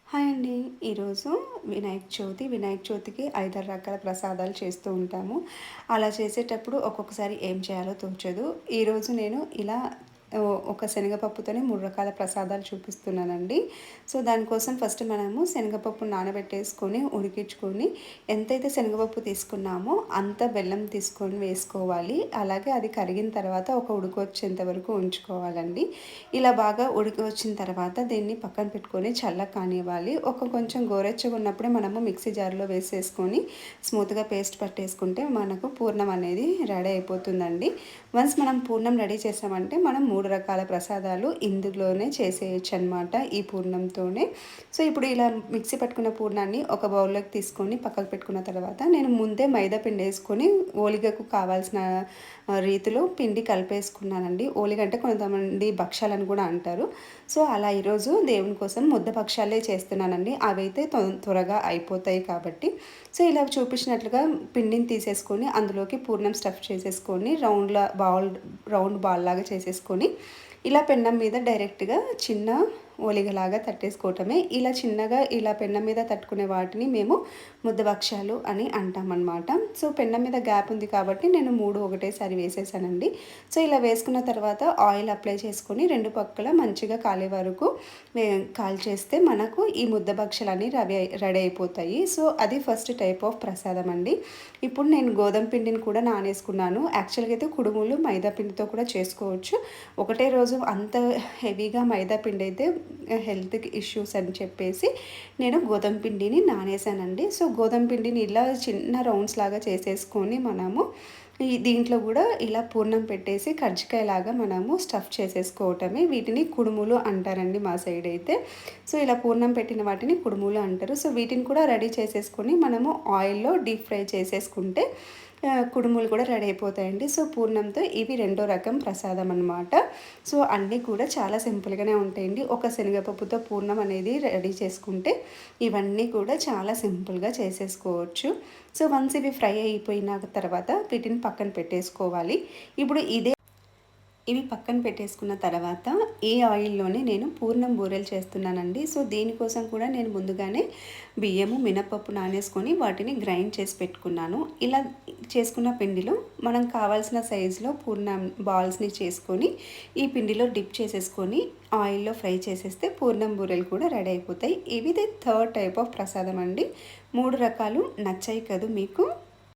Hi అండి. ఈరోజు వినాయక చవితికి 5, 6 రకాల ప్రసాదాలు చేస్తూ ఉంటాము. అలా చేసేటప్పుడు ఒక్కొక్కసారి ఏం చేయాలో తోచదు. ఈరోజు నేను ఇలా ఒక శనగపప్పుతోనే 3 రకాల ప్రసాదాలు చూపిస్తున్నానండి. సో, దానికోసం ఫస్ట్ మనము శనగపప్పు నానబెట్టేసుకొని, ఉడికించుకొని ఎంతైతే శనగపప్పు తీసుకున్నామో అంత బెల్లం తీసుకొని వేసుకోవాలి. అలాగే అది కరిగిన తర్వాత ఒక ఉడుకొచ్చేంత వరకు ఉంచుకోవాలండి. ఇలా బాగా ఉడికి వచ్చిన తర్వాత దీన్ని పక్కన పెట్టుకొని చల్లగా కానివ్వాలి. కొంచెం గోరెచ్చగా ఉన్నప్పుడే మనము మిక్సీ జార్‌లో వేసేసుకొని స్మూత్‌గా పేస్ట్ పట్టేసుకుంటే మనకు పూర్ణం అనేది రెడీ అయిపోతుందండి. వన్స్ మనం పూర్ణం రెడీ చేసామంటే మనం 3 రకాల ప్రసాదాలు ఇందులోనే చేసేయొచ్చనమాట ఈ పూర్ణంతోనే. సో, ఇప్పుడు ఇలా మిక్సీ పట్టుకున్న పూర్ణాన్ని ఒక బౌల్‌లోకి తీసుకొని పక్కకు పెట్టుకున్న తర్వాత నేను ముందే మైదా పిండేసుకొని ఓలిగకు కావాల్సిన రీతిలో పిండి కలిపేసుకున్నానండి. ఓలిగ అంటే కొంతమంది భక్షాలని కూడా అంటారు. సో, అలా ఈరోజు దేవుని కోసం ముద్ద భక్షాలే చేస్తున్నానండి. అవైతే త్వరగా అయిపోతాయి కాబట్టి. సో, ఇలా చూపించినట్లుగా పిండిని తీసేసుకొని అందులోకి పూర్ణం స్టఫ్ చేసేసుకొని రౌండ్ బాల్ లాగా చేసేసుకొని ఇలా పెన్నం మీద డైరెక్ట్‌గా చిన్న ఓలిగలాగా తట్టేసుకోవటమే. ఇలా చిన్నగా ఇలా పెన్నం మీద తట్టుకునే వాటిని మేము ముద్ద భక్షాలు అని అంటామనమాట. సో, పెన్నం మీద గ్యాప్ ఉంది కాబట్టి నేను 3 ఒకటేసారి వేసేసానండి. సో, ఇలా వేసుకున్న తర్వాత ఆయిల్ అప్లై చేసుకొని 2 పక్కల మంచిగా కాలే వరకు కాల్చేస్తే మనకు ఈ ముద్ద భక్షాలన్నీ రెడీ అయిపోతాయి. సో, అది ఫస్ట్ టైప్ ఆఫ్ ప్రసాదం అండి. ఇప్పుడు నేను గోధుమ పిండిని కూడా నానేసుకున్నాను. యాక్చువల్‌గా అయితే కుడుములు మైదా పిండితో కూడా చేసుకోవచ్చు. ఒకటే రోజు అంత హెవీగా మైదా పిండి అయితే హెల్త్‌కి ఇష్యూస్ అని చెప్పేసి నేను గోధుమ పిండిని నానేసానండి. సో, గోధుమ పిండిని ఇలా చిన్న రౌండ్స్ లాగా చేసేసుకొని మనము దీంట్లో కూడా ఇలా పూర్ణం పెట్టేసి కజ్జికాయలాగా మనము స్టఫ్ చేసేసుకోవటమే. వీటిని కుడుములు అంటారండి మా సైడ్ అయితే. సో, ఇలా పూర్ణం పెట్టిన వాటిని కుడుములు అంటారు. సో, వీటిని కూడా రెడీ చేసేసుకొని మనము ఆయిల్‌లో డీప్ ఫ్రై చేసేసుకుంటే కుడుములు కూడా రెడీ అయిపోతాయండి. సో, పూర్ణంతో ఇవి రెండో రకం ప్రసాదం అనమాట. సో, అన్నీ కూడా చాలా సింపుల్‌గానే ఉంటాయండి. ఒక శనగపప్పుతో పూర్ణం అనేది రెడీ చేసుకుంటే ఇవన్నీ కూడా చాలా సింపుల్‌గా చేసేసుకోవచ్చు. సో, వన్స్ ఇవి ఫ్రై అయిపోయిన తర్వాత వీటిని పక్కన పెట్టేసుకోవాలి. ఇప్పుడు ఇవి పక్కన పెట్టేసుకున్న తర్వాత ఈ ఆయిల్‌లోనే నేను పూర్ణం బూరెలు చేస్తున్నానండి. సో, దీనికోసం కూడా నేను ముందుగానే బియ్యము, మినపప్పు నానేసుకొని వాటిని గ్రైండ్ చేసి పెట్టుకున్నాను. ఇలా చేసుకున్న పిండిలో మనం కావాల్సిన సైజులో పూర్ణం బాల్స్‌ని చేసుకొని ఈ పిండిలో డిప్ చేసేసుకొని ఆయిల్‌లో ఫ్రై చేసేస్తే పూర్ణం బూరెలు కూడా రెడీ అయిపోతాయి. ఇది థర్డ్ టైప్ ఆఫ్ ప్రసాదం అండి. 3 రకాలు నచ్చాయి కదూ మీకు?